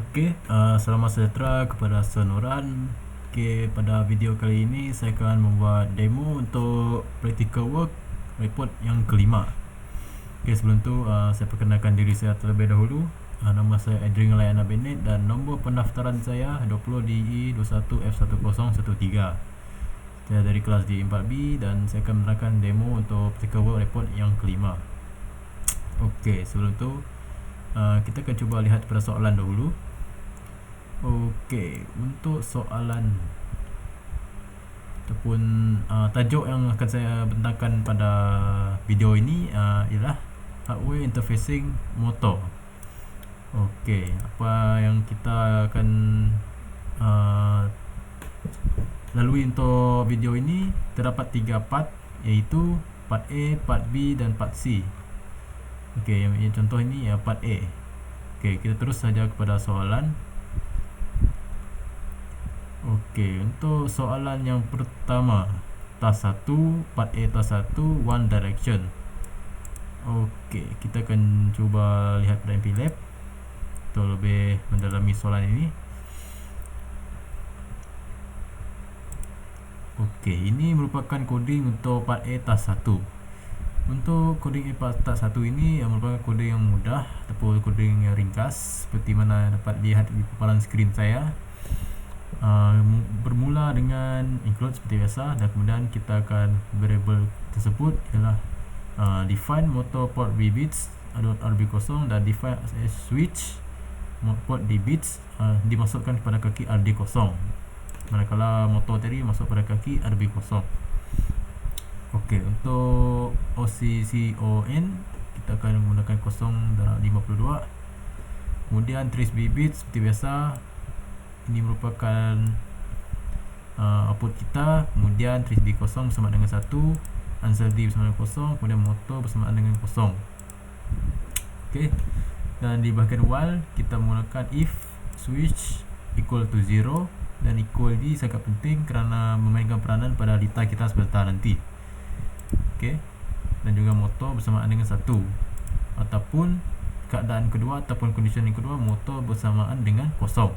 Selamat sejahtera kepada senuran. Pada video kali ini saya akan membuat demo untuk practical work report yang kelima. Sebelum tu saya perkenalkan diri saya terlebih dahulu. Nama saya Adrian Layana Bennett dan nombor pendaftaran saya 20DE21F1013. Saya dari kelas D4B dan saya akan menerangkan demo untuk practical work report yang kelima. Sebelum tu kita akan cuba lihat pada soalan dahulu. Untuk soalan ataupun tajuk yang akan saya bentangkan pada video ini ialah hardware interfacing motor. Apa yang kita akan lalui untuk video ini, terdapat 3 part, iaitu part A, part B dan part C. Yang contoh ini part A. Kita terus saja kepada soalan. Untuk soalan yang pertama, task 1, part A task 1, One Direction. Kita akan cuba lihat pada MPLab untuk lebih mendalami soalan ini. Ini merupakan coding untuk part A task 1. Untuk coding A part task 1 ini merupakan coding yang mudah ataupun coding yang ringkas, seperti mana dapat dilihat di paparan skrin saya. Bermula dengan include seperti biasa, dan kemudian kita akan variable tersebut ialah define motor port B bits RB0 dan define as switch port D bits dimasukkan kepada kaki RD0, manakala motor tadi masuk pada kaki RB0. Untuk OCCON kita akan menggunakan 0.52. Kemudian trace B bits seperti biasa, ini merupakan output kita. Kemudian trace B0 bersama dengan 1, answer D bersama dengan 0, kemudian motor bersama dengan 0. Dan di bahagian while kita menggunakan if switch equal to 0 dan equal D sangat penting kerana memainkan peranan pada data kita sebentar nanti. Dan juga motor bersamaan dengan 1, ataupun keadaan kedua ataupun condition yang kedua, motor bersamaan dengan 0.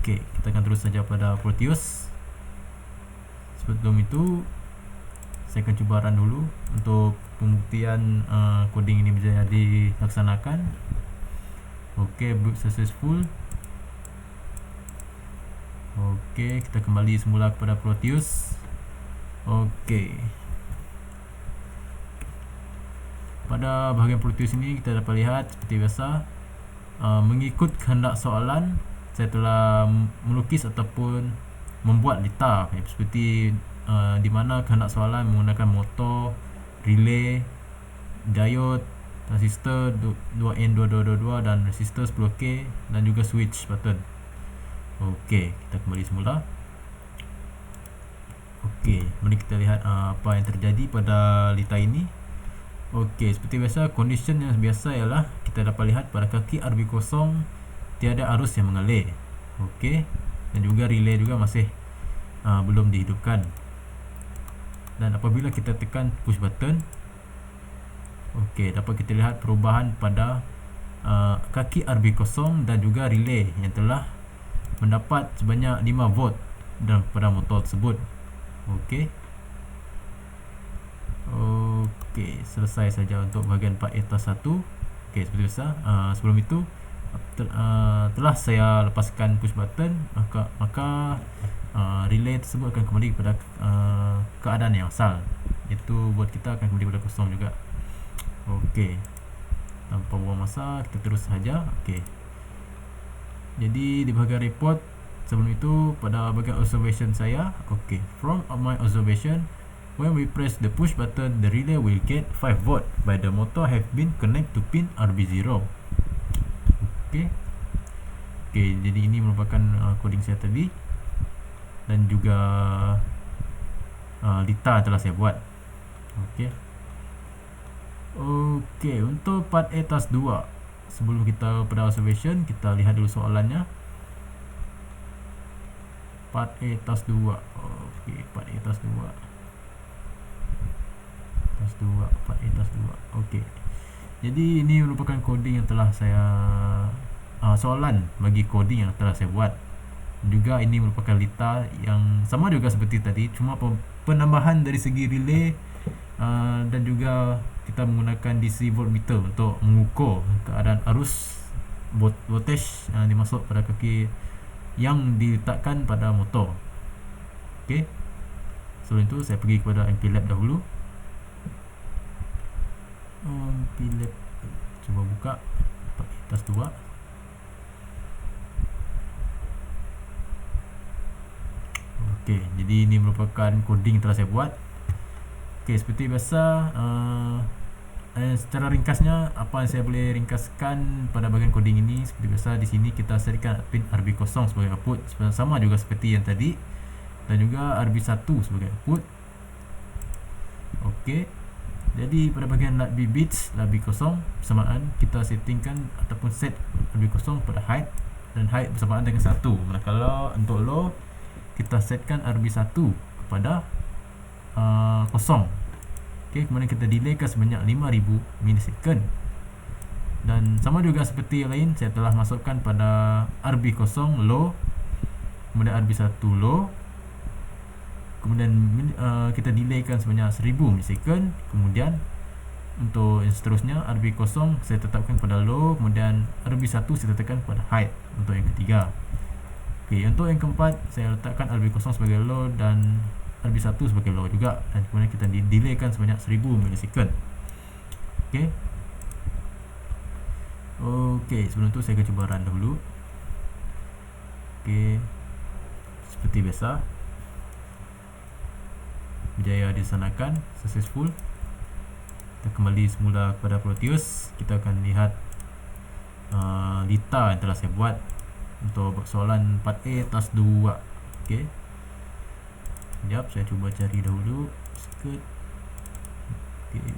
Kita akan terus saja pada Proteus. Sebelum itu saya akan cuba run dulu untuk pembuktian coding ini bisa dilaksanakan. Boot successful. Kita kembali semula kepada Proteus. Pada bahagian Proteus ini kita dapat lihat seperti biasa, mengikut kehendak soalan saya telah melukis ataupun membuat data seperti di mana kehendak soalan menggunakan motor, relay, diode, transistor 2N2222 dan resistor 10K dan juga switch button. Kita kembali semula. Mari kita lihat apa yang terjadi pada data ini. Seperti biasa, condition yang biasa ialah kita dapat lihat pada kaki RB0 tiada arus yang mengalir. Dan juga relay juga masih belum dihidupkan. Dan apabila kita tekan push button, dapat kita lihat perubahan pada kaki RB0 dan juga relay yang telah mendapat sebanyak 5 volt pada motor tersebut. Selesai saja untuk bahagian part A task 1. Seperti biasa, sebelum itu telah saya lepaskan push button, maka relay tersebut akan kembali kepada keadaan yang asal, iaitu buat kita akan kembali kepada kosong juga. Tanpa buang masa, kita terus saja. Jadi di bahagian report sebelum itu, pada bahagian observation saya, from my observation, when we press the push button, the relay will get 5 volt by the motor have been connect to pin RB0. Jadi ini merupakan coding saya tadi, dan juga data telah saya buat. Untuk part A task 2, sebelum kita pada observation, kita lihat dulu soalannya. Part A task 2. Part A task 2. Part A task 2. Jadi ini merupakan coding yang telah saya soalan bagi coding yang telah saya buat. Juga ini merupakan lita yang sama juga seperti tadi, cuma penambahan dari segi relay, dan juga kita menggunakan DC voltmeter untuk mengukur keadaan arus voltage dimasuk pada kaki yang diletakkan pada motor. Okey. Sebelum itu saya pergi kepada MPLAB dahulu. MPLAB cuba buka atas 2. Okey, jadi ini merupakan coding yang telah saya buat. Okey, seperti biasa, secara ringkasnya apa yang saya boleh ringkaskan pada bahagian coding ini, seperti biasa di sini kita setkan pin RB0 sebagai output, sama juga seperti yang tadi, dan juga RB1 sebagai output. Okey. Jadi pada bahagian LUTB bits, LUTB0 bersamaan kita settingkan ataupun set RB0 pada height, dan height bersamaan dengan 1. Manakala untuk low kita setkan RB1 kepada 0. Okey, kemudian kita delaykan sebanyak 5000 milisecond. Dan sama juga seperti yang lain, saya telah masukkan pada RB0 low, kemudian RB1 low, kemudian kita delaykan sebanyak 1000 milisecond. Kemudian untuk yang seterusnya, RB0 saya tetapkan pada low, kemudian RB1 saya tetapkan pada height untuk yang ketiga. Okey, untuk yang keempat saya letakkan RB0 sebagai low dan RB1 sebagai low juga, dan kemudian kita delaykan sebanyak 1000 milisecond. Okey. Okey, sebelum tu saya akan cuba run dahulu. Okey. Seperti biasa, berjaya dilaksanakan, successful. Kita kembali semula kepada Proteus. Kita akan lihat lita yang telah saya buat untuk soalan 4A atas 2. Okey. Sekejap, saya cuba cari dahulu skirt. Okey.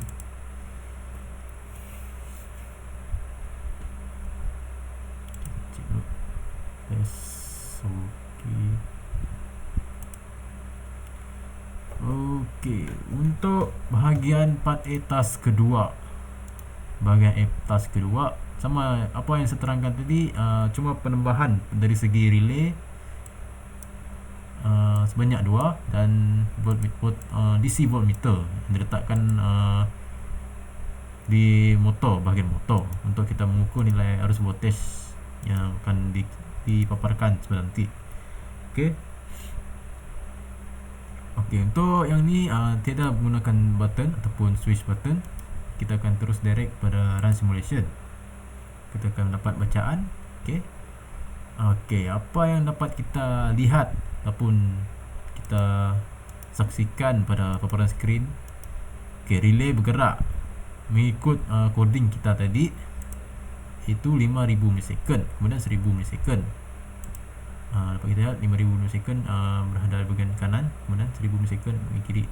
Cek dulu. Okey. Okey, untuk bahagian 4A task kedua, bahagian A task kedua sama apa yang saya terangkan tadi, cuma penambahan dari segi relay sebanyak 2, dan DC voltmeter yang diletakkan di motor, bahagian motor, untuk kita mengukur nilai arus voltage yang akan dipaparkan sebentar nanti. Okey. Okey, untuk yang ni tiada menggunakan button ataupun switch button. Kita akan terus direct pada run simulation. Kita akan dapat bacaan. Okey. Okey, apa yang dapat kita lihat ataupun kita saksikan pada paparan skrin. Okey, relay bergerak mengikut coding kita tadi, itu 5000 milisecond, kemudian 1000 milisecond. Dapat kita lihat 5000 milisecond berada di bahagian kanan, kemudian 1000 milisecond di kiri.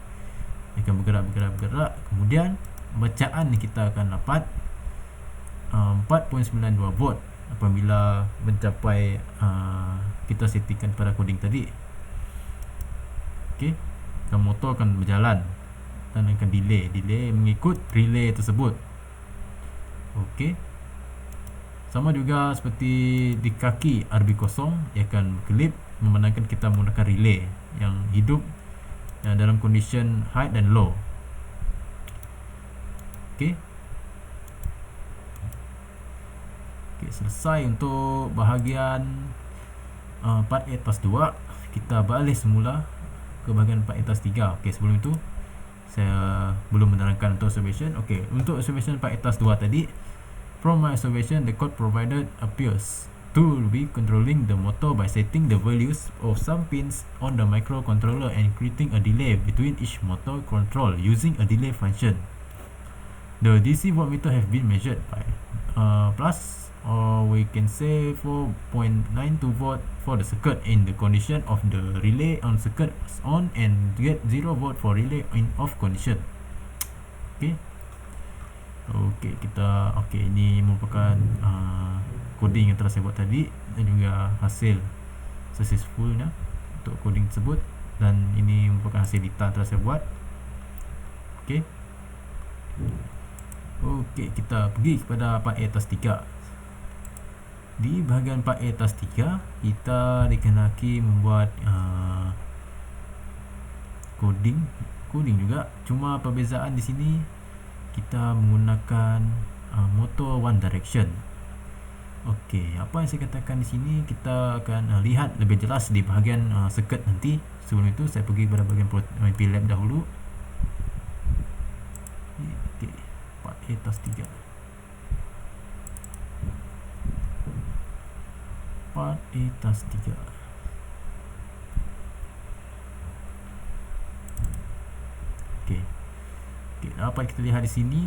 Akan bergerak. Kemudian bacaan ni kita akan dapat 4.92 volt apabila mencapai kita settingkan pada coding tadi. Okey, dan motor akan berjalan dan akan delay mengikut relay tersebut. Okey. Sama juga seperti di kaki RB0, ia akan berkelip memandangkan kita menggunakan relay yang hidup dalam condition high dan low. Okey. Okey, selesai untuk bahagian 4A atas 2. Kita balik semula ke bahagian 4A atas 3. Okey, sebelum itu saya belum menerangkan untuk observation. Okey, untuk observation 4A atas 2 tadi, from my observation, the code provided appears to be controlling the motor by setting the values of some pins on the microcontroller and creating a delay between each motor control using a delay function. The DC voltmeter have been measured by plus, or we can say 4.92 volt for the circuit in the condition of the relay on circuit on, and get 0 volt for relay in off condition. Okay. Okey, ini merupakan coding yang telah saya buat tadi, dan juga hasil successfulnya untuk coding tersebut, dan ini merupakan hasil data yang telah saya buat. Okey. Okey, kita pergi kepada 4A atas 3. Di bahagian 4A atas 3 kita dikehendaki membuat coding juga, cuma perbezaan di sini kita menggunakan motor one direction. Okey, apa yang saya katakan di sini kita akan lihat lebih jelas di bahagian circuit nanti. Sebelum itu saya pergi kepada bahagian MPLAB dahulu. Okey, 4A atas 3. 4A atas 3. Okey. Apa kita lihat di sini,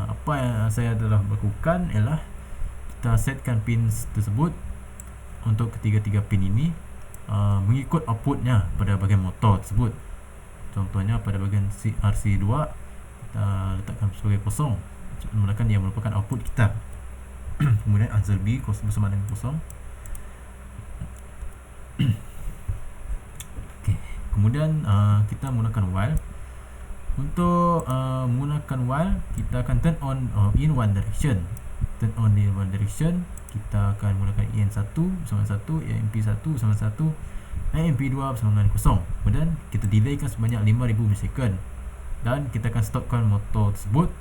apa yang saya telah lakukan ialah kita setkan pin tersebut untuk ketiga-tiga pin ini mengikut outputnya pada bahagian motor tersebut. Contohnya pada bahagian RC2 kita letakkan sebagai kosong, menggunakan dia merupakan output kita. Kemudian answer B bersama dengan kosong. Okay. Kemudian kita menggunakan while. Untuk menggunakan while, kita akan turn on in one direction. Turn on in one direction, kita akan menggunakan EN1 bersama 1, EMP1 bersama 1, EMP2 bersama dengan kosong. Kemudian kita delaykan sebanyak 5000 milisecond dan kita akan stopkan motor tersebut.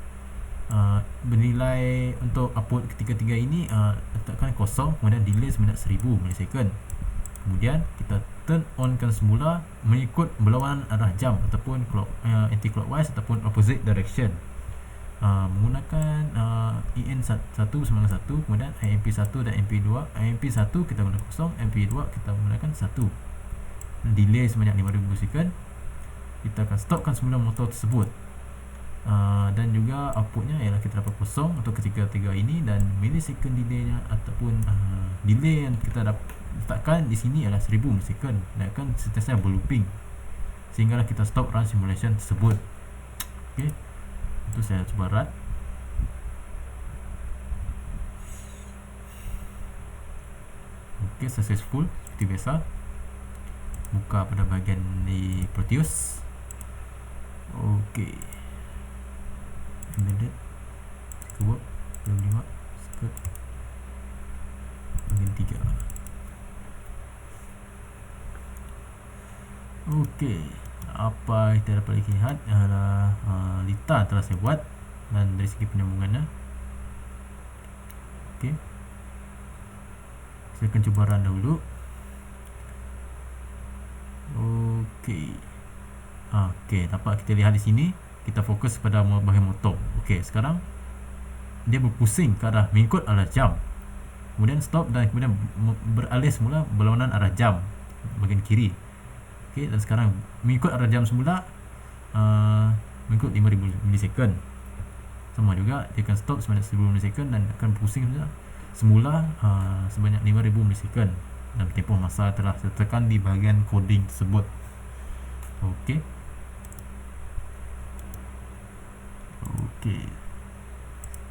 Bernilai untuk output ketiga-tiga ini letakkan kosong, kemudian delay sebanyak 1000 milisecond. Kemudian kita turn on-kan semula mengikut berlawanan arah jam ataupun anti-clockwise ataupun opposite direction. Menggunakan EN1 bersama dengan 1, kemudian IMP1 dan MP2. IMP1 kita gunakan kosong, MP2 kita menggunakan 1. Delay sebanyak 5000 milisecond. Kita akan stopkan semula motor tersebut. Dan juga outputnya ialah kita dapat kosong untuk ketiga-tiga ini, dan millisecond delaynya ataupun delay yang kita letakkan di sini ialah 1000 milisecond dan akan sentiasa berlooping sehinggalah kita stop run simulation tersebut. Okey, itu saya cuba run. Okey, successful seperti biasa. Buka pada bahagian di Proteus. Okey, embedded work 25 skirt bahagian 3. Okey, apa kita dapat lihat adalah lita telah saya buat dan dari segi penyambungannya. Okey, saya akan cuba run dahulu. Okey, dapat kita lihat di sini. Kita fokus pada bahagian motor. Okey, sekarang dia berpusing ke arah mengikut arah jam, kemudian stop dan kemudian beralih semula berlawanan arah jam bahagian kiri. Okey, dan sekarang mengikut arah jam semula, mengikut 5000 milisecond. Sama juga dia akan stop sebanyak 1000 milisecond dan akan pusing semula sebanyak 5000 milisecond, dan tempoh masa telah ditekan di bahagian coding tersebut. Okey. Okey.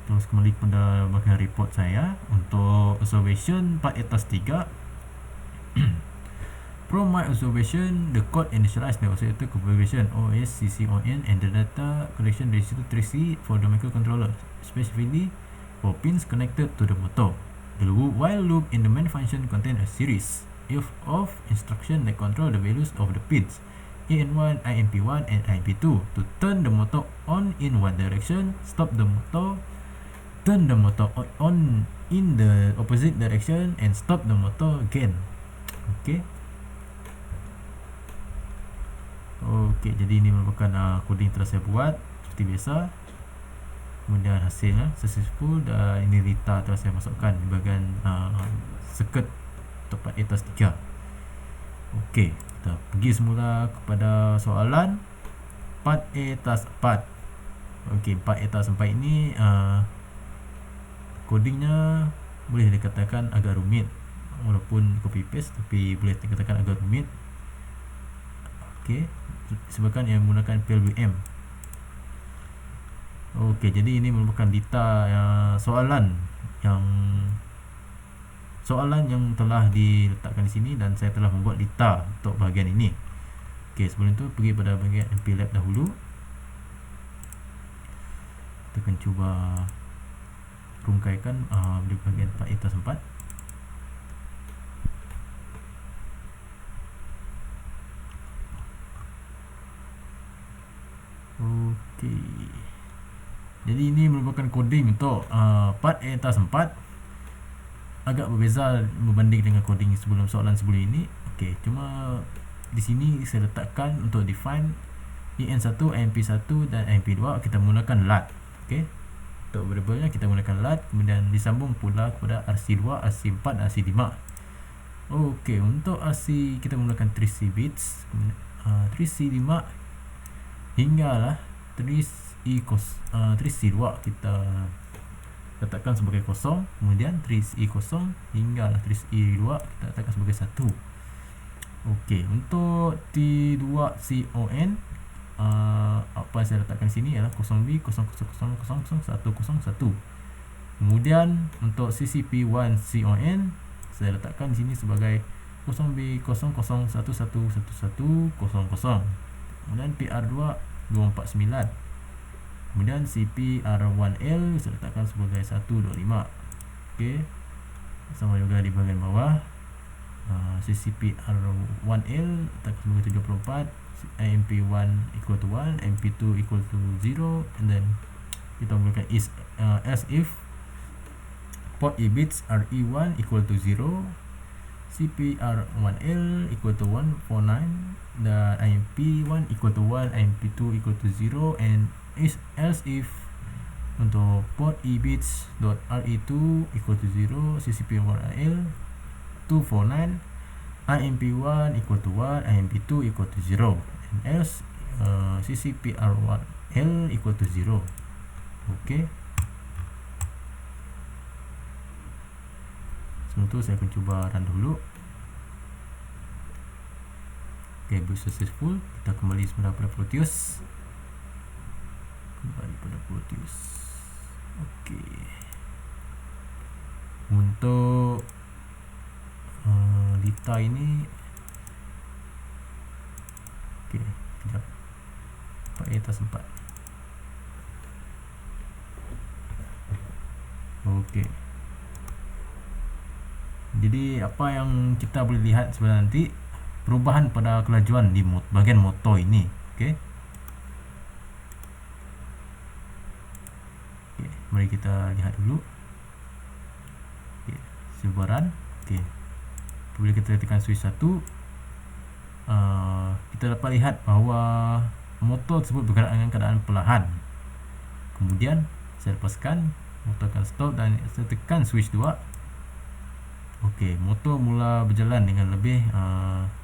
Terus kembali kepada bahagian report saya untuk observation 4 atas 3. From my observation, the code initialized the oscillator configuration OSCCON and the data collection register 3C for the microcontroller, specifically for pins connected to the motor. The while loop in the main function contains a series of instructions that control the values of the pins EN1, IMP1, and IMP2 to turn the motor on in one direction, stop the motor, turn the motor on in the opposite direction, and stop the motor again. Okay. Okey, jadi ini merupakan coding telah saya buat seperti biasa. Kemudian hasilnya successful, dan ini lita telah saya masukkan di bahagian circuit tempat atas 3. Okey, kita pergi semula kepada soalan 4A atas 4. Okey, 4A atas 4 ini codingnya boleh dikatakan agak rumit, walaupun copy paste tapi boleh dikatakan agak rumit. Okey, sebabkan ia menggunakan PLWM. Okey, jadi ini merupakan data soalan yang telah diletakkan di sini, dan saya telah membuat data untuk bahagian ini. Okey, sebelum itu pergi pada bahagian MPLAB dahulu. Kita akan cuba rungkaikan di bahagian 4 atas 4. Okey. Jadi ini merupakan coding untuk part A atas 4. Agak berbeza berbanding dengan coding sebelum soalan sebelum ini. Okey, cuma di sini saya letakkan untuk define EN1, EMP1 dan EMP2 kita menggunakan LUT. Okey. Untuk variabelnya kita menggunakan LUT, kemudian disambung pula kepada RC2, RC4 dan RC5. Okey, untuk RC kita menggunakan 3C bits, 3C5 hinggalah 3C2 kita letakkan sebagai kosong, kemudian 3C kosong hinggalah 3C2 kita letakkan sebagai 1. Okey, untuk T2CON apa yang saya letakkan sini ialah 0B 000000101. Kemudian untuk CCP1CON saya letakkan di sini sebagai 0B 00111100. Kemudian PR2 249. Kemudian CPR1L saya letakkan sebagai 125. Okey. Sama juga di bahagian bawah. CCPR1L letakkan sebagai 74. MP1 equal to 1, MP2 equal to 0, and then kita menggunakan else if port E bits RE1 equal to 0, CPR1L equal to 149, dan MP1 equal to 1, MP2 equal to 0, and else if untuk port E bits dot RE2 equal to 0, CCP1L 249, IMP1 equal to 1, IMP2 equal to 0, and else CCPR1L equal to 0. Okey. Sebelum tu saya akan cuba run dulu. Okey, boot successful. Kita kembali semula pada Proteus. Okey. Untuk data ini, okey, sekejap. 4 atas 4. Okey. Jadi apa yang kita boleh lihat sebenarnya nanti perubahan pada kelajuan di bahagian motor ini. Okey. Okey, mari kita lihat dulu. Okey, sebaran. Okey. Bila kita tekan switch 1, kita dapat lihat bahawa motor tersebut bergerak dengan keadaan perlahan. Kemudian saya lepaskan, motor akan stop dan saya tekan switch 2. Okey, motor mula berjalan dengan lebih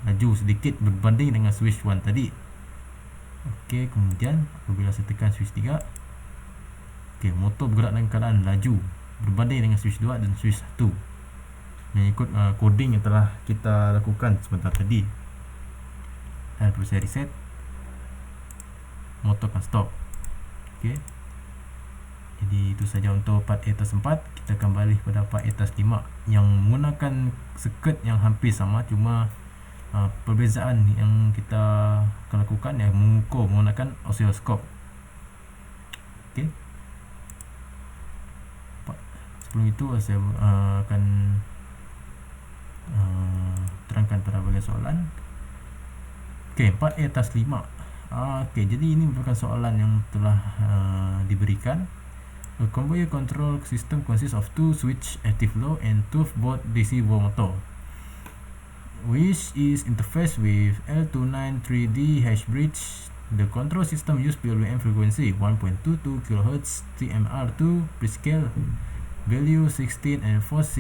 laju sedikit berbanding dengan switch 1 tadi. Okey, kemudian apabila saya tekan switch 3, okey, motor bergerak dengan keadaan laju berbanding dengan switch 2 dan switch 1. Mengikut coding yang telah kita lakukan sebentar tadi. Dan perlu saya reset, motor akan stop. Okey. Jadi itu saja untuk part A atas 4. Kita kembali pada part A atas 5 yang menggunakan circuit yang hampir sama, cuma perbezaan yang kita akan lakukan yang mengukur menggunakan oscilloscope. Okey. Sebelum itu saya akan terangkan pada bahagian soalan. Okey, part A atas 5. Okey, jadi ini merupakan soalan yang telah diberikan. A conveyor control system consists of 2 switch active low and 12 volt DC motor, which is interfaced with L293D hash bridge. The control system use PWM frequency 1.22 kHz, TMR2 prescale value 16 and 4C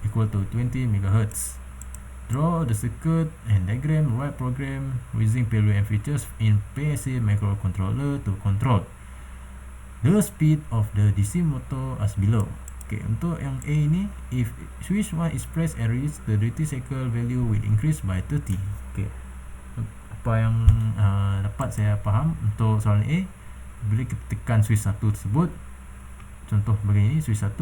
equal to 20 MHz. Draw the circuit and diagram, write program using PWM features in PSA microcontroller to control the speed of the DC motor as below. Okay, untuk yang A ini, if switch 1 is pressed and released, the duty cycle value will increase by 30. Okay, apa yang dapat saya faham untuk soalan A, bila kita tekan switch 1 tersebut, contoh bagian ini, switch 1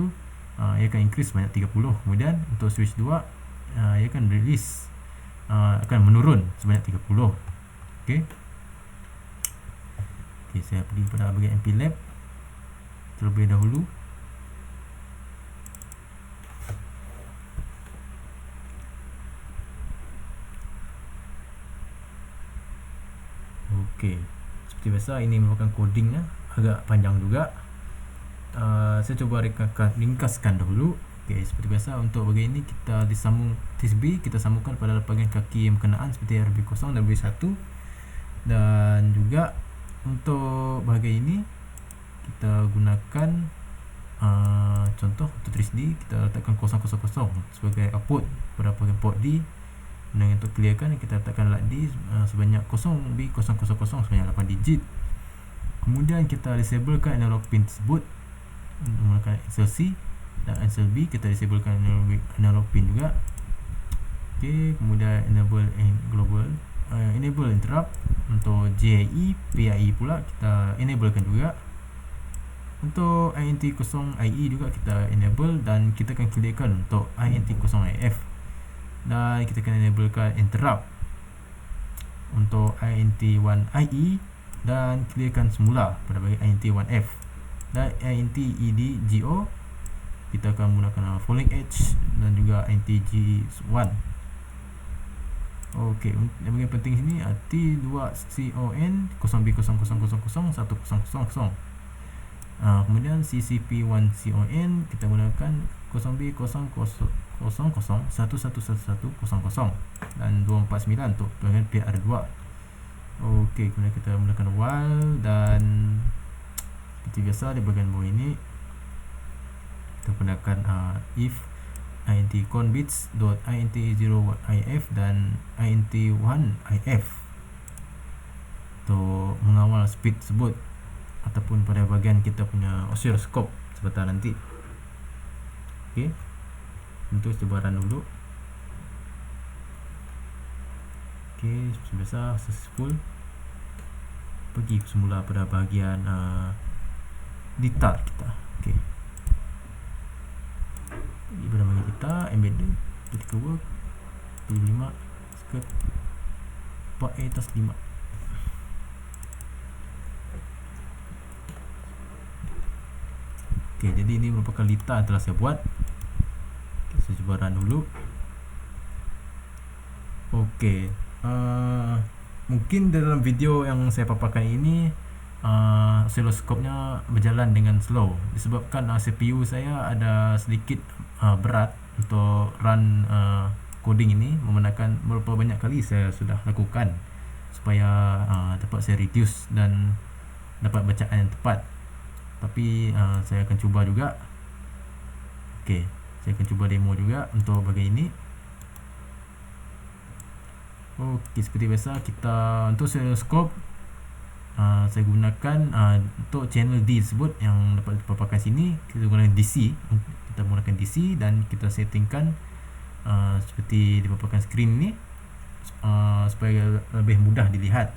ia akan increase banyak 30. Kemudian untuk switch 2 ia akan release, akan menurun sebanyak 30. Okey. Okey, saya pergi pada bahagian MPLAB terlebih dahulu. Okey, seperti biasa ini merupakan codingnya, agak panjang juga. Saya coba ringkaskan dahulu. Okey, seperti biasa untuk bahagian ini kita disambung TSB, kita sambungkan pada bahagian kaki yang berkenaan seperti RB0 dan RB1. Dan juga untuk bahagian ini kita gunakan contoh untuk 3D, kita letakkan 000 sebagai output pada bahagian port D. Dan untuk clearkan kita letakkan LUT D sebanyak 0B000 sebanyak 8 digit. Kemudian kita disablekan analog pin tersebut menggunakan Ansel C, dan Ansel B kita disablekan analog pin juga. Okey, kemudian enable interrupt. Untuk JIE, PIE pula kita enablekan juga. Untuk INT0IE juga kita enable, dan kita akan clearkan untuk INT0IF, dan kita akan enablekan interrupt untuk INT1IE dan clearkan semula pada bahagian INT1F. Dan INT-ED-GO kita akan menggunakan falling edge dan juga INT-G1. Okey, yang bagian penting sini T2CON 0B0000100. Kemudian CCP1CON kita gunakan 0B000111100 dan 249 untuk bahagian PR2. Okey, kemudian kita menggunakan while, dan seperti biasa di bahagian bawah ini kita gunakan if int_conbits.int0if dan int1if untuk mengawal speed tersebut ataupun pada bahagian kita punya oscilloscope sebentar nanti. Okey, untuk sebaran dulu. Okey, seperti biasa successful. Pergi semula pada bahagian ditar kita. Okey, pergi pada bahagian kita embedded, vertical work 75 skirt 4A atas 5. Okey, jadi ini merupakan lita yang telah saya buat. Saya sebaran dulu. Okey, mungkin dalam video yang saya paparkan ini oscilloscope-nya berjalan dengan slow disebabkan CPU saya ada sedikit berat untuk run coding ini, memandangkan berapa banyak kali saya sudah lakukan supaya dapat saya reduce dan dapat bacaan yang tepat. Tapi saya akan cuba juga. Okey, saya akan cuba demo juga untuk bahagian ini. Okey, seperti biasa kita untuk oscilloscope saya gunakan untuk channel D tersebut yang dapat dipaparkan sini, kita gunakan DC. Kita menggunakan DC dan kita settingkan seperti dipaparkan skrin ni supaya lebih mudah dilihat.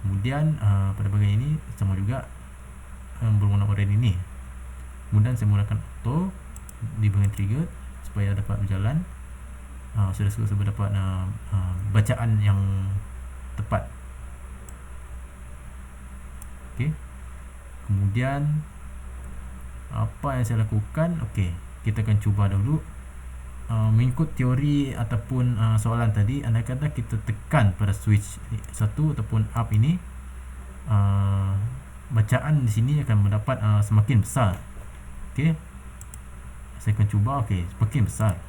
Kemudian pada bahagian ini sama juga berwarna oranye ini. Kemudian saya menggunakan auto di bahagian trigger supaya dapat berjalan. Sudah dapat bacaan yang tepat. Okey, kemudian apa yang saya lakukan? Okey, kita akan cuba dulu mengikut teori ataupun soalan tadi. Andai kata kita tekan pada switch 1 ataupun up ini, bacaan di sini akan mendapat semakin besar. Okey, saya akan cuba. Okey, semakin besar.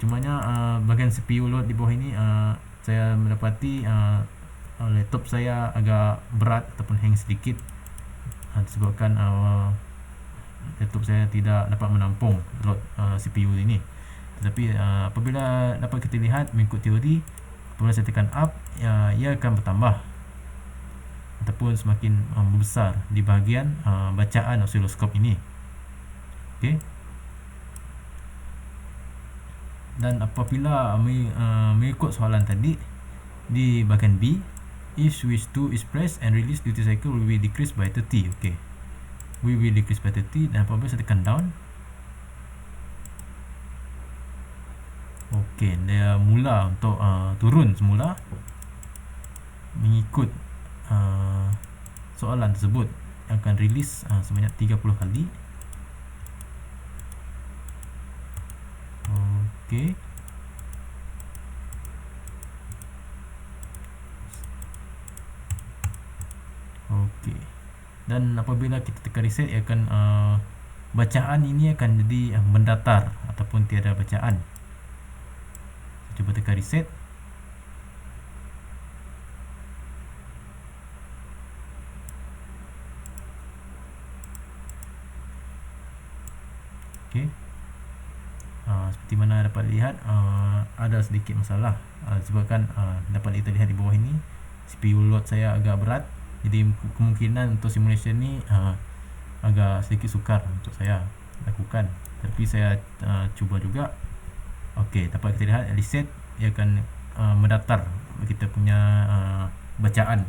Cumanya bahagian CPU load di bawah ini saya mendapati laptop saya agak berat ataupun hang sedikit disebabkan laptop saya tidak dapat menampung load CPU ini. Tetapi apabila dapat kita lihat mengikut teori, apabila saya tekan up, ia akan bertambah ataupun semakin membesar di bahagian bacaan oscilloscope ini. Okey, dan apabila mengikut soalan tadi di bahagian B, if switch 2 is pressed and release duty cycle will be decreased by 30. Okay, we will decrease by 30. Dan apabila saya tekan down, okay, dia mula untuk turun semula mengikut soalan tersebut yang akan release sebanyak 30 kali. Okay, dan apabila kita tekan reset, ia akan bacaan ini akan jadi mendatar ataupun tiada bacaan. Cuba tekan reset. Okey. Seperti mana dapat lihat, ada sedikit masalah sebabkan dapat kita lihat di bawah ini CPU load saya agak berat, jadi kemungkinan untuk simulation ni agak sedikit sukar untuk saya lakukan, tapi saya cuba juga. Okey, dapat kita lihat reset, ia akan mendatar kita punya bacaan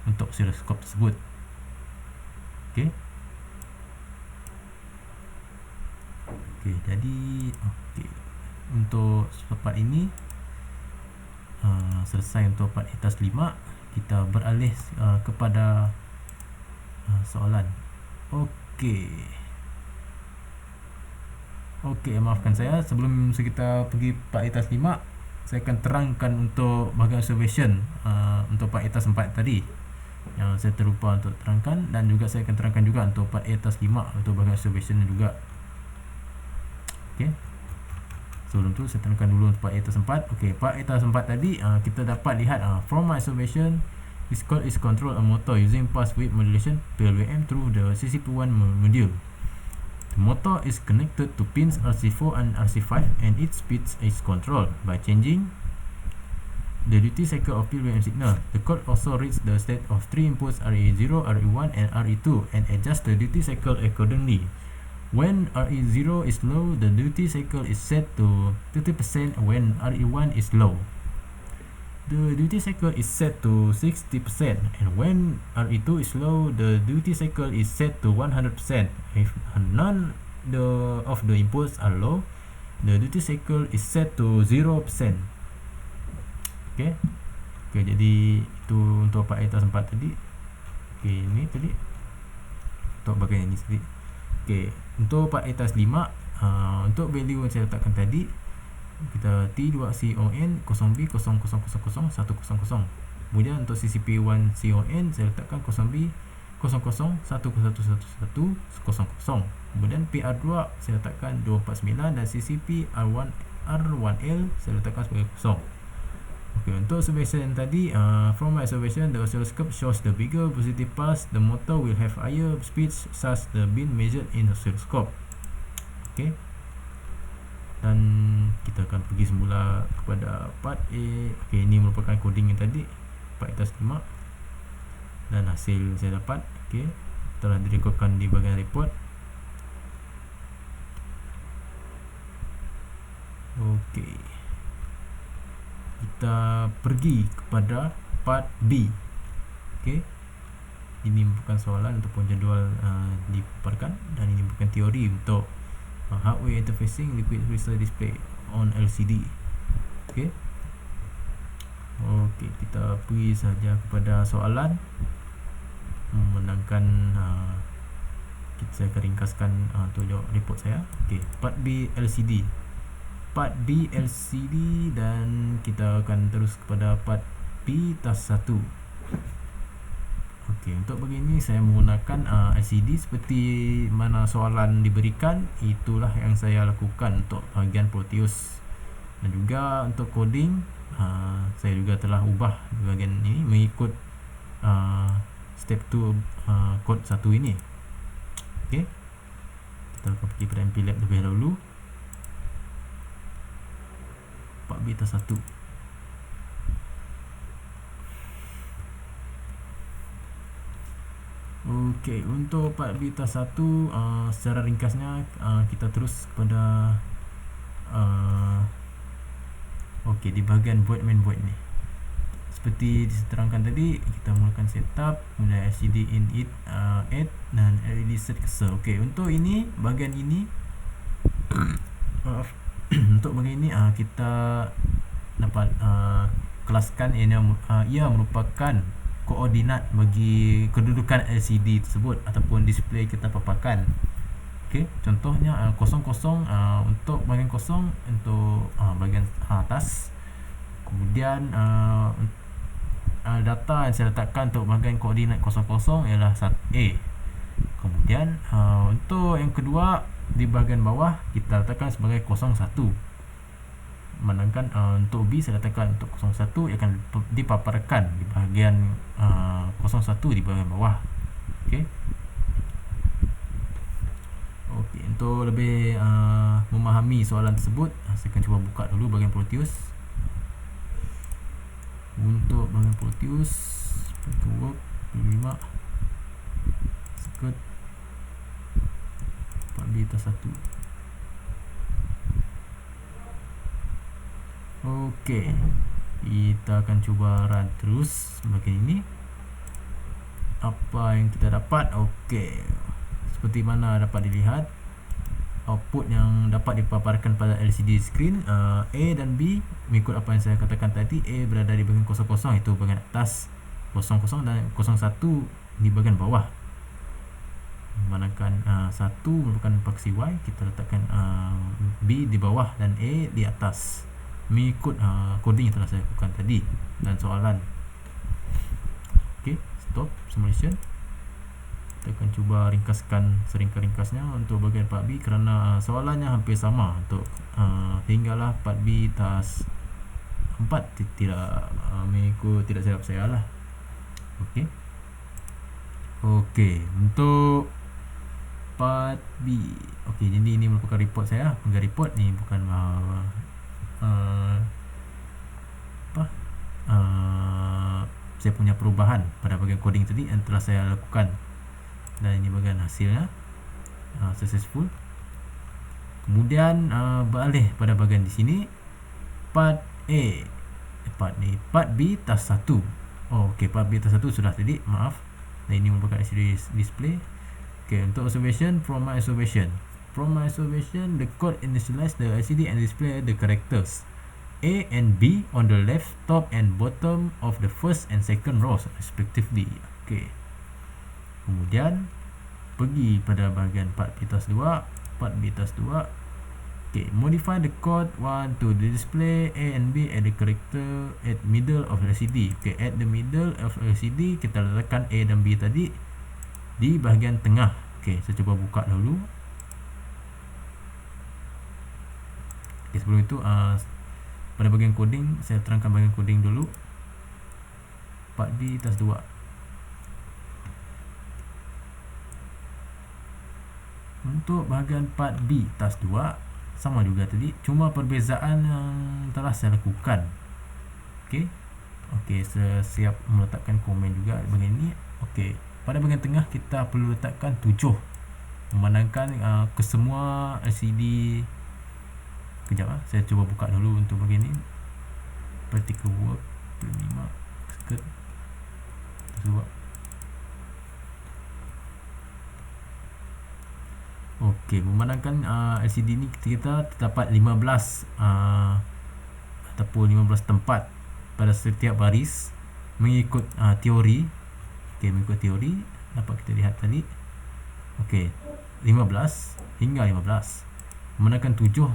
untuk oscilloscope tersebut. Okey. Okey, jadi untuk part ini selesai untuk part atas 5. Kita beralih kepada soalan. Okey, maafkan saya, sebelum kita pergi part atas 5, saya akan terangkan untuk bahagian observation untuk part atas 4 tadi yang saya terlupa untuk terangkan, dan juga saya akan terangkan juga untuk part atas 5 untuk bahagian observation juga. Okey, sebelum tu saya terangkan dulu untuk part atas 4. Okey, part atas 4 tadi kita dapat lihat from my observation, this code is control a motor using pulse width modulation PWM through the CCP1 module. The motor is connected to pins RC4 and RC5 and its speed is controlled by changing the duty cycle of PWM signal. The code also reads the state of 3 inputs RE0, RE1 and RE2 and adjusts the duty cycle accordingly. When RE0 is low, the duty cycle is set to 30% when RE1 is low. The duty cycle is set to 60%, and when RE2 is low, the duty cycle is set to 100%. If none of the inputs are low, the duty cycle is set to 0%. Okay, jadi itu untuk part atas 4 tadi. Okay, ini tadi untuk bagian ini tadi. Okay, untuk part atas 5, untuk value yang saya letakkan tadi, kita T2CON 0B00000100. Kemudian untuk CCP1 CON saya letakkan 0B 00111100. Kemudian PR2 saya letakkan 249 dan CCP R1L saya letakkan sebagai 0. Okey, untuk observation tadi, from my observation, the oscilloscope shows the bigger positive pulse, the motor will have higher speeds such the being measured in oscilloscope. Okey, dan kita akan pergi semula kepada part A. Okey, ini merupakan coding yang tadi, part atas 5, dan hasil saya dapat. Okey, telah direkodkan di bahagian report. Okey, kita pergi kepada part B. Okey, ini bukan soalan ataupun jadual dipaparkan, dan ini bukan teori untuk hardware interfacing liquid crystal display on LCD. Okey, kita pergi saja kepada soalan menangkan. Saya akan ringkaskan untuk jawab report saya. Okey, part B LCD. Part B LCD, dan kita akan terus kepada part B task 1. Okey, untuk begini saya menggunakan LCD seperti mana soalan diberikan. Itulah yang saya lakukan untuk bahagian Proteus, dan juga untuk coding saya juga telah ubah bahagian ini mengikut step 2 code 1 ini. Okey, kita akan pergi pada MPLAB lebih dahulu. Part B task 1. Okey, untuk part B task 1, secara ringkasnya kita terus kepada okey, di bahagian void main void ni. Seperti diterangkan tadi, kita mulakan setup, kemudian LCD in it add, dan LED set cursor. Okey, untuk ini, bahagian ini untuk bahagian ini kita dapat kelaskan ia merupakan koordinat bagi kedudukan LCD tersebut ataupun display kita paparkan. Okey, contohnya 00 untuk bahagian kosong untuk bahagian atas. Kemudian data yang saya letakkan untuk bahagian koordinat 00 ialah A. Kemudian untuk yang kedua di bahagian bawah kita letakkan sebagai 01. Manakala untuk B saya letakkan untuk 01 ia akan dipaparkan di bahagian 01 di bahagian bawah. Okey. Okey, untuk lebih memahami soalan tersebut, saya akan cuba buka dulu bahagian Proteus. Untuk bahagian Proteus, paperwork 5 skirt 4B-1. Okey, kita akan cuba run terus bahagian ini. Apa yang kita dapat? Okey, seperti mana dapat dilihat, output yang dapat dipaparkan pada LCD screen, A dan B mengikut apa yang saya katakan tadi. A berada di bahagian 00, itu bahagian atas 00, dan 01 di bahagian bawah. Manakala 1 merupakan paksi Y, kita letakkan B di bawah dan A di atas mengikut coding yang telah saya lakukan tadi dan soalan. Okey, stop simulation. Kita akan cuba ringkaskan seringkas-ringkasnya untuk bahagian part B kerana soalannya hampir sama untuk hinggalah part B tas 4 tidak mengikut tidak silap saya lah. Okey. Okey, untuk part B. Okey, jadi ini merupakan report saya. Bukan report ni, bukan saya punya perubahan pada bahagian coding tadi yang telah saya lakukan. Dan ini bahagian hasilnya successful. Kemudian beralih pada bahagian di sini part A, part B task 1. Okey, part B task 1 sudah tadi, maaf. Dan ini merupakan LCD display. Okey, untuk observation, from my observation, the code initialize the LCD and display the characters A and B on the left top and bottom of the first and second rows respectively. Okey. Kemudian pergi pada bahagian part B task 2. Okay, modify the code 1 to display A and B at the character at middle of LCD. Okay, at the middle of LCD kita letakkan A dan B tadi di bahagian tengah. Okay, saya cuba buka dulu. Okay, sebelum itu pada bahagian coding saya terangkan bahagian coding dulu. Part D task 2. Untuk bahagian part B task 2 sama juga tadi, cuma perbezaan yang telah saya lakukan. Okey. Okey, saya siap meletakkan komen juga bahagian ini. Okey, pada bahagian tengah kita perlu letakkan 7 memandangkan kesemua LCD. Kejap saya cuba buka dulu untuk bahagian ini. Practical work 5 skirt 2. Okey, memandangkan LCD ni kita terdapat 15 ataupun 15 tempat pada setiap baris mengikut teori. Okey, mengikut teori dapat kita lihat tadi. Okey, 15 hingga 15. Memandangkan 7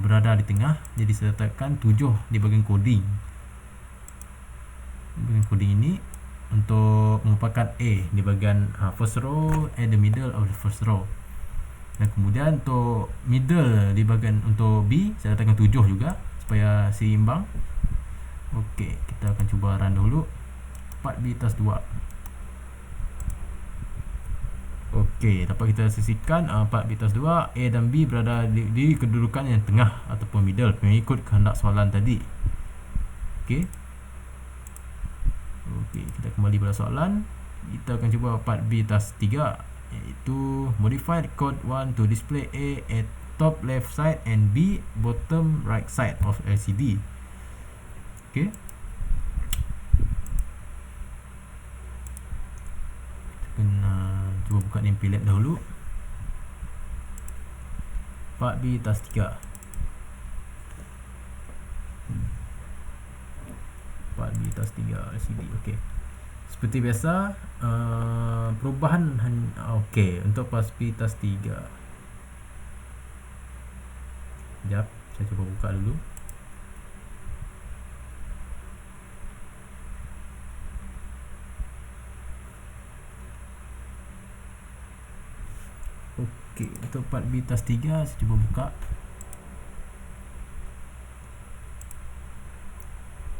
berada di tengah, jadi saya letakkan 7 di bahagian coding. Bahagian coding ini untuk merupakan A di bahagian first row at the middle of the first row. Dan kemudian untuk middle di bahagian untuk B saya letakkan 7 juga supaya seimbang. Okey, kita akan cuba run dulu part B task 2. Okey, dapat kita saksikan part B task 2 A dan B berada di kedudukan yang tengah ataupun middle mengikut kehendak soalan tadi. Okey. Okey, kita kembali pada soalan. Kita akan cuba part B task 3, iaitu modify the code 1 to display A at top left side and B bottom right side of LCD. Okey. Kita kena cuba buka name lab dahulu. Part B task 3. Part B task 3 LCD. Okey. Seperti biasa, perubahan okey untuk part B task 3. Sekejap, saya cuba buka dulu. Okey, untuk part B task 3 saya cuba buka.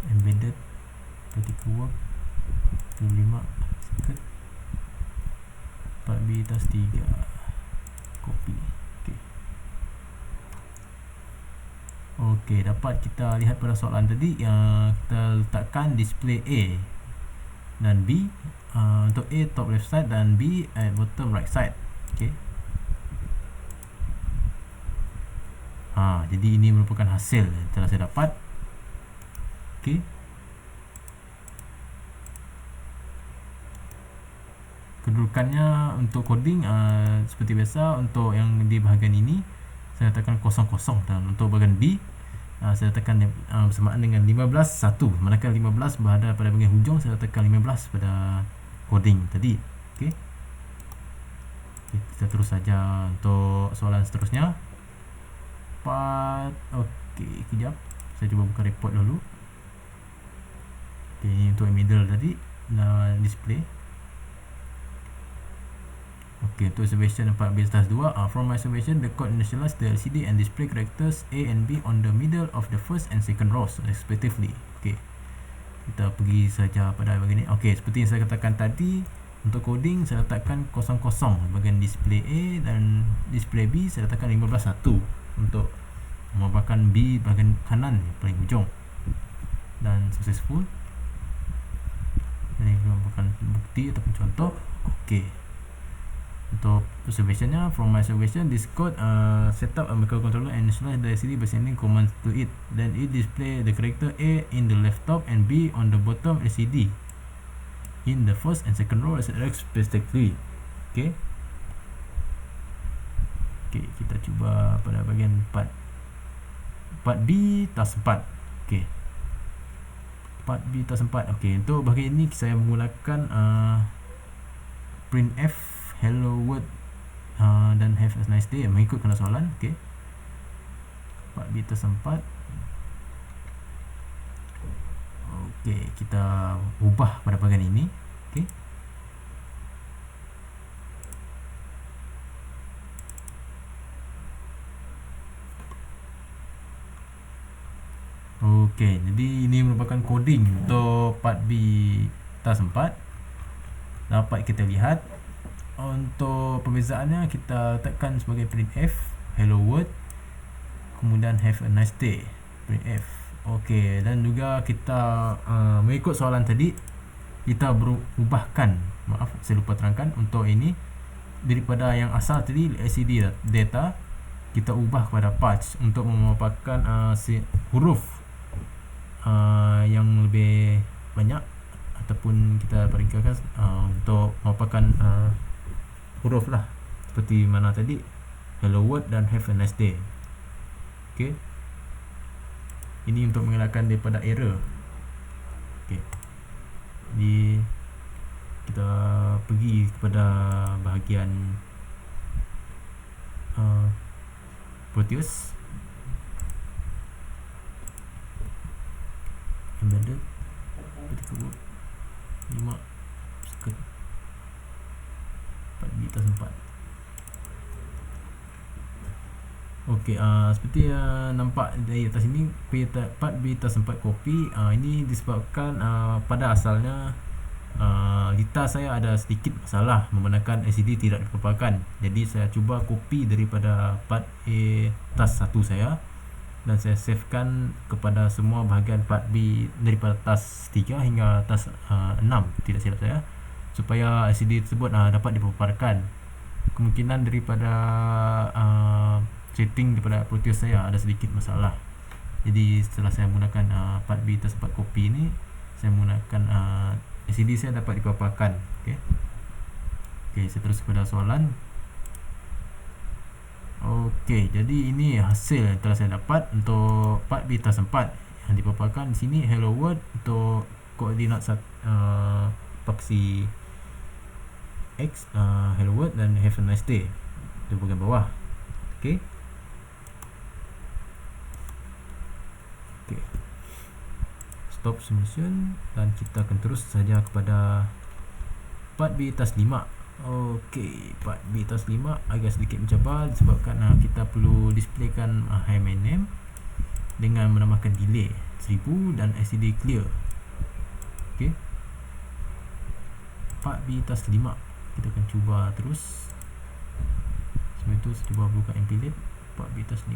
Embedded Particle Work 25 circuit. Part B task 3 copy. Okey, dapat kita lihat pada soalan tadi yang kita letakkan display A dan B. Untuk A top left side dan B at bottom right side. Okey. Jadi ini merupakan hasil yang telah saya dapat. Okey. Kedudukannya untuk coding seperti biasa. Untuk yang di bahagian ini saya letakkan 00, dan untuk bahagian B saya letakkan bersamaan dengan 15:1. Manakala 15 berada pada bahagian hujung, saya letakkan 15 pada coding tadi. Okey. Kita terus saja untuk soalan seterusnya. Okey, kejap. Saya cuba buka report dulu. Okey, ini untuk middle tadi display. Okey, untuk observation 4B task 2. From my observation, the code initialize the LCD and display characters A and B on the middle of the first and second rows respectively. Okey, kita pergi saja pada bahagian ini. Okey, seperti yang saya katakan tadi, untuk coding saya letakkan 00 bahagian display A, dan display B saya letakkan 15:1 untuk merupakan B bahagian kanan paling hujung, dan successful. Ini merupakan bukti ataupun contoh. Okey, untuk observationnya, from my observation, this code set up a microcontroller and initialize the LCD by sending commands to it. Then it display the character A in the left top and B on the bottom LCD in the first and second row respectively. Okay. Okay, kita cuba pada bahagian part B task 4. Okay, part B task 4. Okay, untuk bahagian ini saya menggunakan printf hello world dan have a nice day mengikutkan soalan. Okay, part B task 4. Okay, kita ubah pada bahagian ini. Okay, okey, jadi ini merupakan coding untuk part B task 4. Dapat kita lihat untuk perbezaannya, kita letakkan sebagai printf hello world, kemudian have a nice day printf. Okey, dan juga kita mengikut soalan tadi, kita berubahkan, maaf saya lupa terangkan, untuk ini daripada yang asal tadi LCD data, kita ubah kepada patch untuk merupakan huruf yang lebih banyak, ataupun kita peringkatkan untuk merupakan huruf lah, seperti mana tadi hello world dan have a nice day. Okey, ini untuk mengelakkan daripada error. Okey, jadi kita pergi kepada bahagian Proteus embedded particle work 5 circuit part B task 4. Okey, seperti nampak dari atas ini, part B task 4 copy. Ini disebabkan pada asalnya litar saya ada sedikit masalah membenarkan LCD tidak dipaparkan. Jadi saya cuba copy daripada part A task 1 saya, dan saya savekan kepada semua bahagian part B daripada task 3 hingga task 6, tidak silap saya, supaya LCD tersebut dapat dipaparkan. Kemungkinan daripada setting daripada Proteus saya ada sedikit masalah. Jadi setelah saya menggunakan part B task 4 copy ini, saya menggunakan LCD saya dapat dipaparkan. Okey. Okey, saya terus kepada soalan. Okey, jadi ini hasil yang telah saya dapat untuk part B task 4 yang dipaparkan di sini. Hello world untuk koordinat paksi X, hello world, dan have a nice day di bahagian bawah. Okey. Okey, stop simulation, dan kita akan terus saja kepada part B task 5. Okey, part B tas 5 agak sedikit mencabar disebabkan kita perlu displaykan HMNM dengan menambahkan delay 1000 dan LCD clear. Okey. Part B tas 5 kita akan cuba terus. Sebelum itu saya cuba buka MPLAB part B tas 5.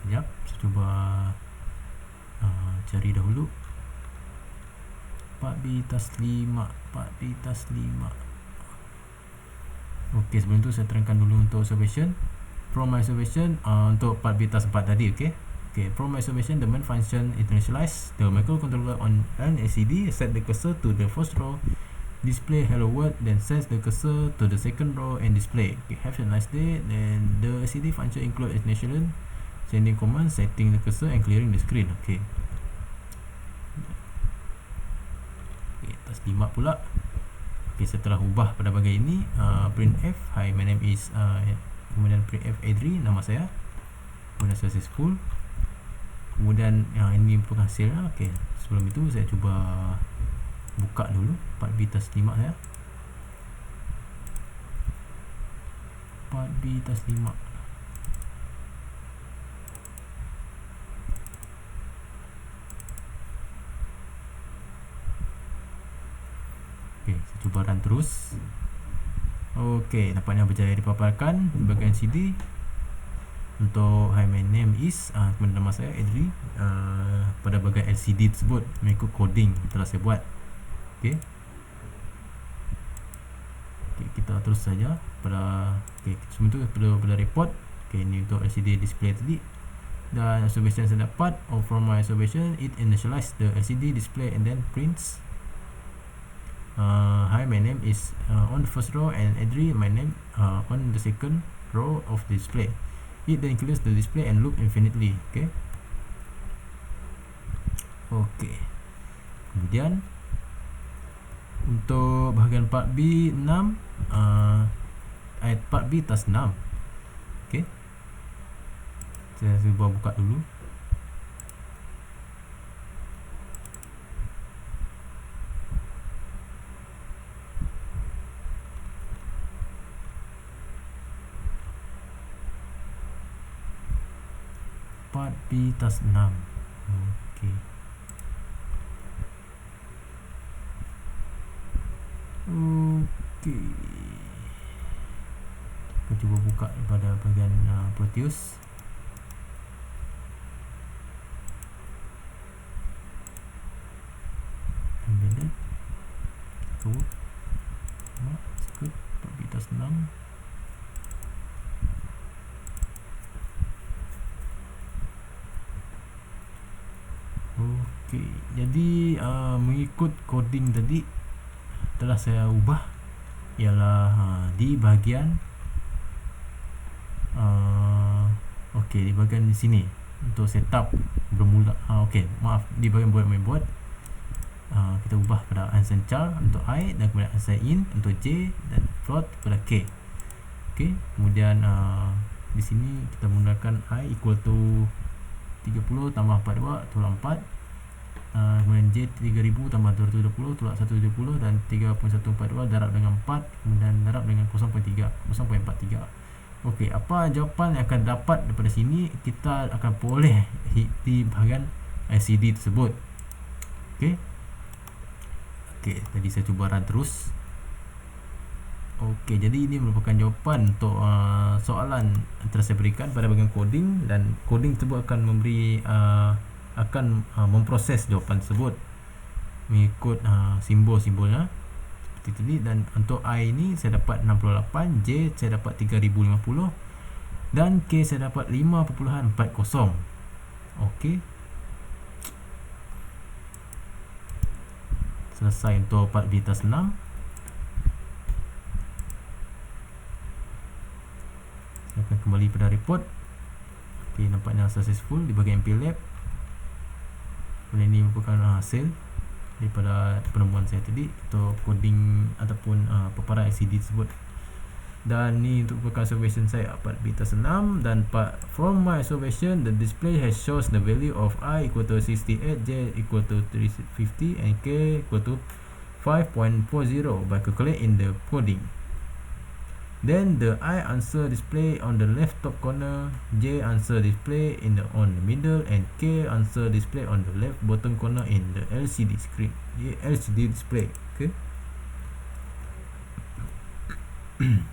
Sekejap, saya cuba cari dahulu part B tas 5. Part B tas 5. Okey, sebelum tu saya terangkan dulu untuk observation. From my observation untuk part B tas 4 tadi. Okey. Okay, from my observation, the main function initialize the microcontroller on an LCD, set the cursor to the first row, display hello world, then set the cursor to the second row and display. Okay, have a nice day. Then the LCD function include initial, sending command, setting the cursor and clearing the screen. Okay. Okay, tas 5 pula. Okay, setelah ubah pada bahagian ini, printf, hi my name is, kemudian printf Adri, nama saya, kemudian successful, kemudian ini merupakan hasil. Okay, sebelum itu saya cuba buka dulu part B tas 5 saya. Part B tas 5. Okay, saya cuba run terus. Okay, nampaknya berjaya dipaparkan bahagian CD. Untuk hi my name is, kemudian nama saya Adri, pada bahagian LCD tersebut mengikut coding telah saya buat. Okay. Okay, kita terus saja pada sebelum tu pada report. Okay, ini untuk LCD display tadi. Dan observation saya dapat, from my observation, it initialize the LCD display and then prints hi my name is on the first row and Adri my name on the second row of the display. It then clears the display and loop infinitely. Okay. Okay. Kemudian untuk bahagian part B 6, part B tas 6. Okay, saya cuba buka dulu. Part B tas 6. Okay. Okey. Kita cuba buka pada bahagian Proteus. Embedded. Code. Script. Part B tas 6. Okey, jadi mengikut coding tadi telah saya ubah ialah di bahagian okey, di bahagian di sini untuk setup bermula. Okey, maaf, di bahagian buat mainboard kita ubah pada unsigned char untuk I dan kemudian unsigned in untuk J dan float pada K. Okey, kemudian di sini kita menggunakan I equal to 30 tambah 42 tolak 4, kemudian J 3000 tambah 220 tolak 170 dan 3.142 darab dengan 4, kemudian darab dengan 0.43. Okey, apa jawapan yang akan dapat daripada sini kita akan peroleh di bahagian LCD tersebut. Okey. Okey, tadi saya cuba run terus. Okey, jadi ini merupakan jawapan untuk soalan yang telah saya berikan pada bahagian coding, dan coding tersebut akan memberi memproses jawapan tersebut mengikut simbol-simbolnya seperti tadi. Dan untuk I ini saya dapat 68, J saya dapat 3050 dan K saya dapat 5.40. Okey. Selesai untuk part B tas 6. Saya akan kembali pada report. Okay, nampaknya successful di bahagian MPLAB. Ini merupakan hasil daripada penemuan saya tadi untuk coding ataupun paparan LCD tersebut. Dan ni untuk merupakan observation saya part B/6. Dan part from my observation, the display has shows the value of I equal to 68, J equal to 350 and K equal to 5.40 by calculating the coding. Then the I answer display on the left top corner, J answer display in the on the middle, and K answer display on the left bottom corner in the LCD screen, LCD display. Okay.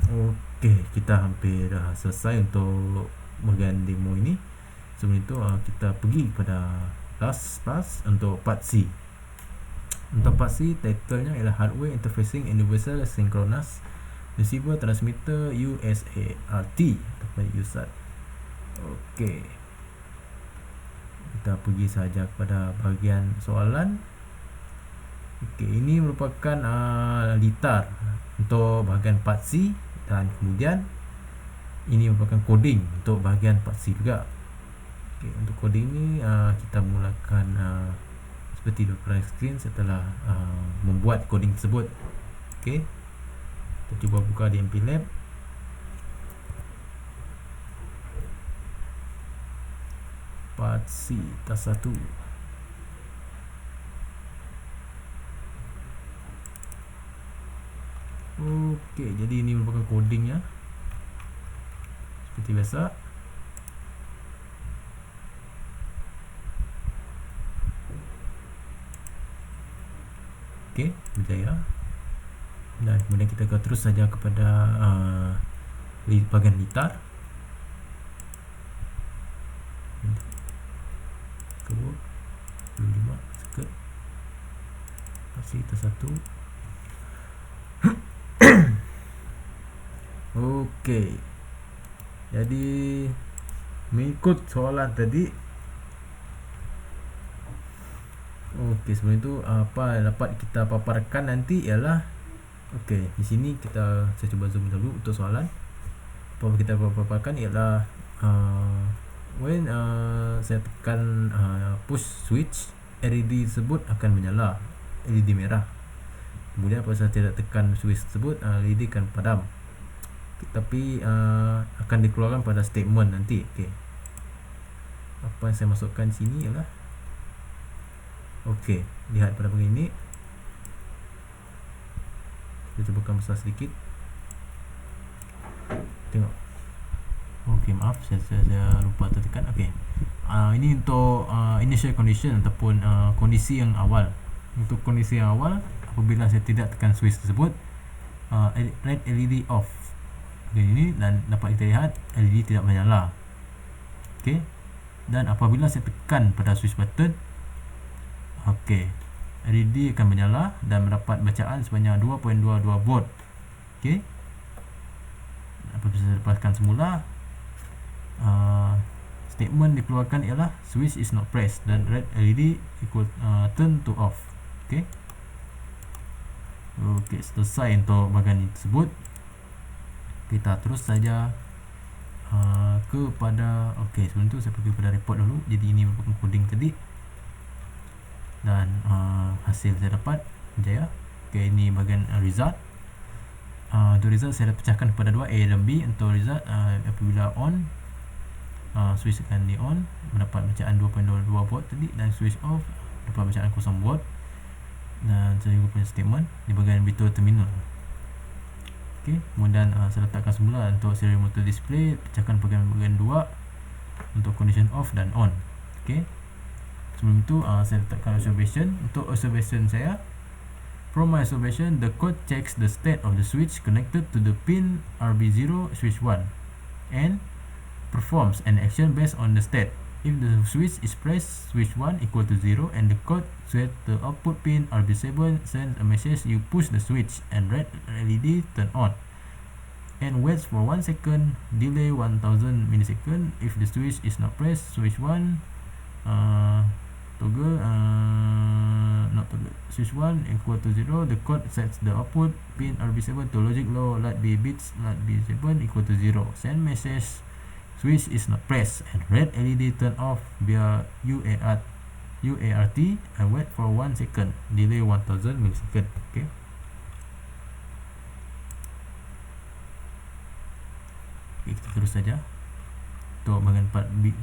Okey, kita hampir dah selesai untuk bahagian demo ini. Sebelum itu kita pergi pada last class untuk part C. Untuk part C, titlenya ialah Hardware Interfacing Universal Synchronous Receiver Transmitter USART ataupun USART. Okey, kita pergi saja kepada bahagian soalan. Okey, ini merupakan litar untuk bahagian part C, dan kemudian ini merupakan coding untuk bahagian part C juga. Okey, untuk coding ni kita mulakan seperti di depan skrin setelah membuat coding tersebut. Okey, kita cuba buka di MPLAB. Part C task 1. Okey, jadi ini merupakan codingnya seperti biasa. Okey, berjaya. Dan kemudian kita akan terus saja kepada bahagian litar. Kebut 25 sekut. Pasir tas 1. Okey, jadi mengikut soalan tadi. Okey, sebelum itu apa yang dapat kita paparkan nanti ialah, okey, di sini saya cuba zoom dulu untuk soalan. Apa kita paparkan ialah when saya tekan push switch, LED tersebut akan menyala, LED merah. Kemudian apabila saya tidak tekan switch tersebut, LED akan padam. Tapi akan dikeluarkan pada statement nanti. Okey, apa yang saya masukkan sini ialah, okey, lihat pada bahagian ini. Kita cubakan besar sedikit. Tengok. Okey, maaf, saya lupa tekan. Okey, ini untuk initial condition ataupun kondisi yang awal. Untuk kondisi yang awal, apabila saya tidak tekan switch tersebut, red LED off. Okay, ini, dan dapat kita lihat LED tidak menyala. Okey, dan apabila saya tekan pada switch button, okey, LED akan menyala dan mendapat bacaan sebanyak 2.22 volt. Okey, apabila saya lepaskan semula, statement dikeluarkan ialah switch is not pressed dan red LED equal turn to off. Okey. Okey, selesai untuk bahagian tersebut. Kita terus saja kepada, okey, sebelum tu saya pergi pada report dulu. Jadi ini merupakan coding tadi, dan hasil saya dapat berjaya. Okey, ini bahagian result. Untuk result saya dah pecahkan kepada dua, A dan B. Untuk result, apabila on, switch akan di on, mendapat bacaan 2.22 volt tadi, dan switch off dapat bacaan 0 volt. Dan saya juga punya statement di bahagian virtual terminal. Okey, kemudian saya letakkan semula untuk serial motor display, pecahkan bahagian 2 untuk condition off dan on. Okey, sebelum itu saya letakkan observation. Untuk observation saya, from my observation, the code checks the state of the switch connected to the pin RB0 switch 1 and performs an action based on the state. If the switch is pressed, switch 1 equal to 0, and the code set the output pin RB7 sends a message, you push the switch and red LED turn on, and waits for 1 second, delay 1000 millisecond. If the switch is not pressed, switch 1 toggle not toggle, switch 1 equal to 0, the code sets the output pin RB7 to logic low, let B bits, let B7 equal to 0, send message, switch is not pressed, and red LED turn off via UART UART and wait for 1 second, delay 1000 millisecond. Okay. Okay, kita terus saja untuk bahagian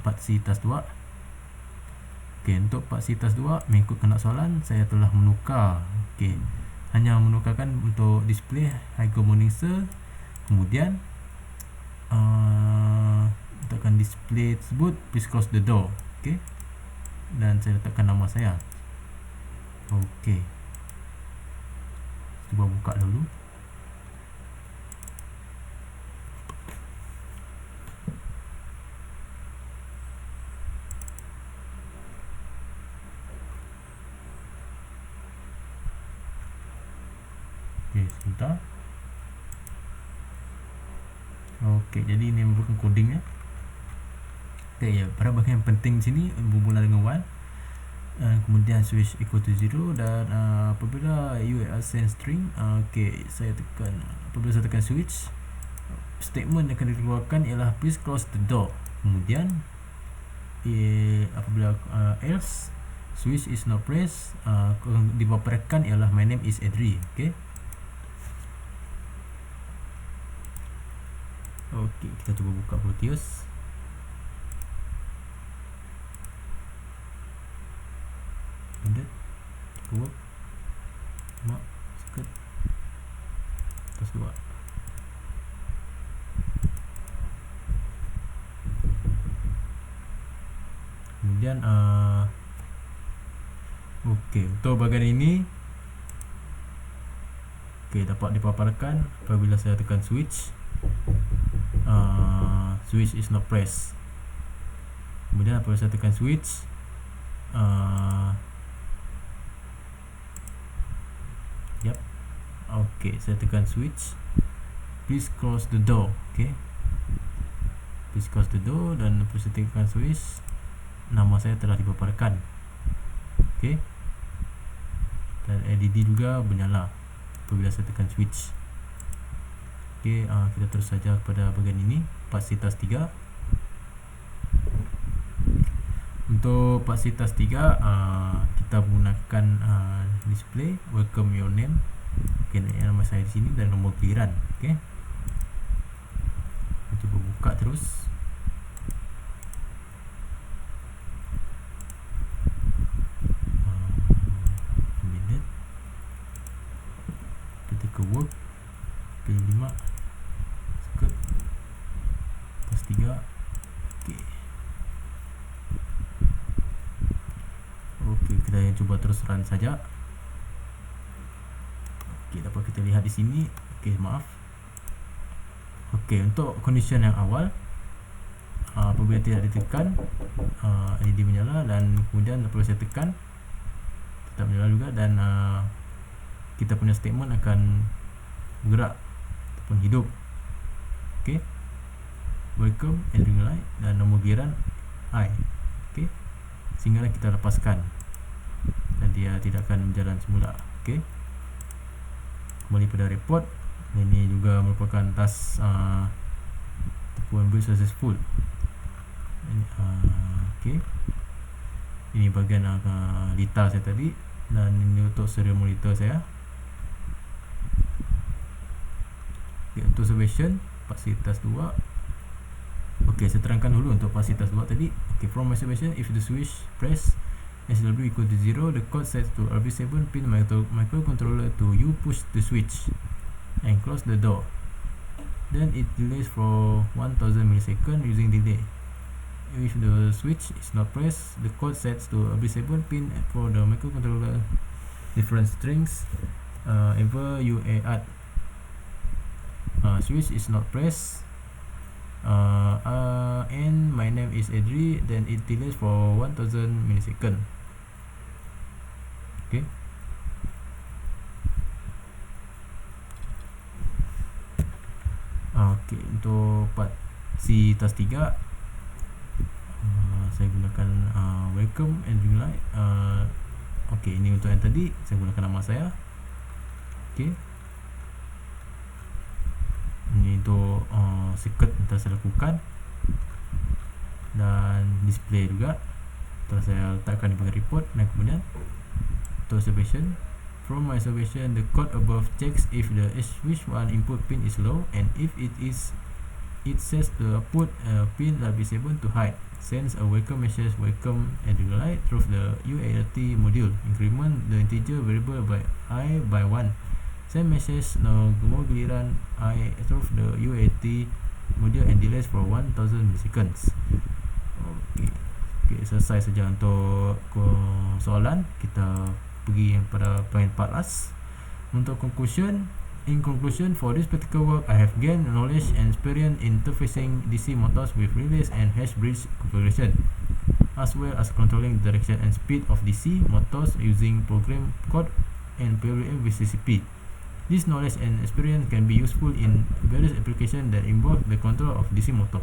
part C task 2. Okay, untuk part C task 2 mengikut kehendak soalan saya telah menukar. Okay, hanya menukarkan untuk display Haikou Morningstar, kemudian letakkan display tersebut please close the door. Okay, dan saya letakkan nama saya. Okay, cuba buka dulu. Okay, sebentar. Okay, jadi ini merupakan coding ya. Okay, ya, pada bahagian penting sini bermula dengan 1, kemudian switch equal to 0, dan apabila UART send string, okay, saya tekan, apabila saya tekan switch, statement yang akan dikeluarkan ialah please close the door. Kemudian apabila else switch is not pressed, dipaparkan ialah my name is Adri. Okay. Okay, kita cuba buka Proteus. Edit, work, mak, seket, terus 2. Kemudian okay, untuk bahagian ini okay, dapat dipaparkan apabila saya tekan switch, switch is not pressed. Kemudian apabila saya tekan switch, yep, okay, saya tekan switch, please close the door. Okay, please close the door, dan apabila saya tekan switch, nama saya telah dipaparkan. Okay, dan LED juga menyala apabila saya tekan switch. Okay, kita terus saja kepada bahagian ini, part C task 3. Untuk part C task 3, kita menggunakan display welcome your name. Okay, nama saya di sini dan nombor giliran. Okay, kita cuba buka terus. Kita ke work, pilih 5, seket, task 3. Okay. Okay, kita cuba terus run saja. Okay, dapat kita lihat di sini. Okay, maaf. Okay, untuk condition yang awal, apabila tidak ditekan, LED menyala, dan kemudian apabila saya tekan tetap menyala juga, dan kita punya statement akan bergerak ataupun hidup. Okay, welcome and ring light, dan nombor giliran I. Okay, sehinggalah kita lepaskan dan dia tidak akan berjalan semula. Okay, kembali pada report. Ini juga merupakan task ataupun build successful. Okay, ini bahagian data saya tadi, dan ini untuk serial monitor saya. Okay, untuk observation part C task 2. Okay, saya terangkan dulu untuk part C task 2 tadi. Okay, from observation, if the switch press SW equal to 0, the code sets to RB7 pin microcontroller to you push the switch and close the door. Then it delays for 1000 millisecond using delay. If the switch is not pressed, the code sets to RB7 pin for the microcontroller different strings. Ever UART switch is not pressed, and my name is Adri, then it delays for 1000 millisecond. Okay, okay, untuk part C task 3, saya gunakan welcome and ring light. Okay, ini untuk yang tadi saya gunakan nama saya. Okay, ini untuk circuit yang telah saya lakukan, dan display juga. Setelah saya letakkan di bahagian report, dan kemudian to observation. From my observation, the code above checks if the switch1 input pin is low, and if it is, it sets the output pin are visible to hide. Sends a welcome message welcome and the light through the UART module. Increment the integer variable by I by 1. Send message no more giliran I through the UART module and delays for 1000 milliseconds. Okay, selesai saja untuk soalan. Kita pergi pada point 14. Untuk conclusion, in conclusion, for this practical work, I have gained knowledge and experience in interfacing DC motors with relays and hash bridge configuration, as well as controlling the direction and speed of DC motors using program code and PWM with CCP. This knowledge and experience can be useful in various applications that involve the control of DC motor.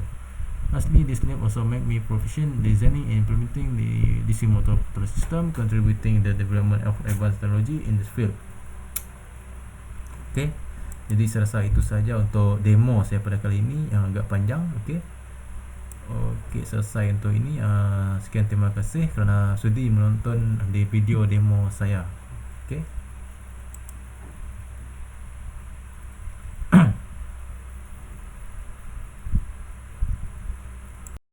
Lastly, this lab also make me proficient designing and implementing the DC motor control system, contributing the development of advanced technology in this field. Okay, jadi saya rasa itu saja untuk demo saya pada kali ini yang agak panjang. Okay, selesai untuk ini. Sekian, terima kasih kerana sudi menonton di video demo saya. Okay.